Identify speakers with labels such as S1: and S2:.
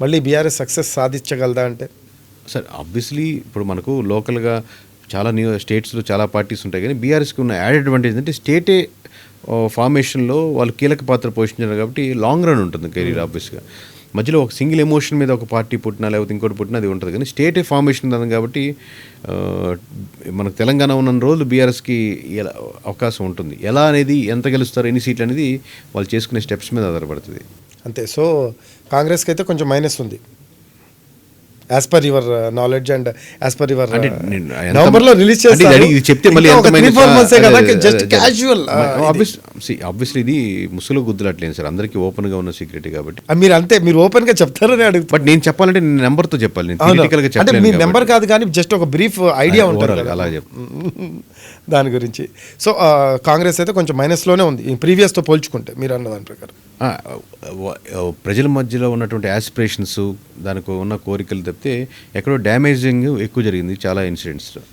S1: మళ్ళీ BRS success సాధించగలదా అంటే?
S2: Sir obviously ఇప్పుడు మనకు లోకల్గా చాలా స్టేట్స్లో చాలా పార్టీస్ ఉంటాయి, కానీ బీఆర్ఎస్కి ఉన్న యాడ్ అడ్వాంటేజ్ అంటే స్టేటే ఫార్మేషన్లో వాళ్ళు కీలక పాత్ర పోషించారు కాబట్టి లాంగ్ రన్ ఉంటుంది కెరీర్. ఆబ్వియస్గా మధ్యలో ఒక సింగిల్ ఎమోషన్ మీద ఒక పార్టీ పుట్టినా లేకపోతే ఇంకోటి పుట్టినా అది ఉంటుంది, కానీ స్టేటే ఫార్మేషన్ ఉంది కాబట్టి మనకు తెలంగాణ ఉన్న రోజులు బీఆర్ఎస్కి ఎలా అవకాశం ఉంటుంది, ఎలా అనేది ఎంత గెలుస్తారు ఎన్ని సీట్లు అనేది వాళ్ళు చేసుకునే స్టెప్స్ మీద ఆధారపడుతుంది
S1: అంతే. సో కాంగ్రెస్కి అయితే కొంచెం మైనస్ ఉంది as per your knowledge and as per your నవంబర్లో రిలీజ్ చేస్తారు.
S2: ఇది చెప్తే మళ్ళీ
S1: జస్ట్ క్యాజువల్.
S2: ఆబ్వియస్లీ ఇది ముసుగులో గుద్దులట్లేదు సార్, అందరికీ ఓపెన్గా ఉన్న సీక్రెట్ కాబట్టి
S1: మీరు అంతే, మీరు ఓపెన్గా చెప్తారని అడుగుతారు.
S2: బట్ నేను చెప్పాలంటే నేను నెంబర్తో చెప్పాలి, నేను థియరిటికల్గా
S1: అంటే మీ
S2: చెప్పలేను
S1: నెంబర్ కాదు కానీ జస్ట్ ఒక బ్రీఫ్ ఐడియా ఉంటుంది
S2: అలా చెప్పు
S1: దాని గురించి. సో కాంగ్రెస్ అయితే కొంచెం మైనస్లోనే ఉంది ప్రీవియస్తో పోల్చుకుంటే మీరు అన్న దాని ప్రకారం.
S2: ప్రజల మధ్యలో ఉన్నటువంటి యాస్పిరేషన్స్, దానికి ఉన్న కోరికలు తప్పితే ఎక్కడో డ్యామేజింగ్ ఎక్కువ జరిగింది చాలా ఇన్సిడెంట్స్లో.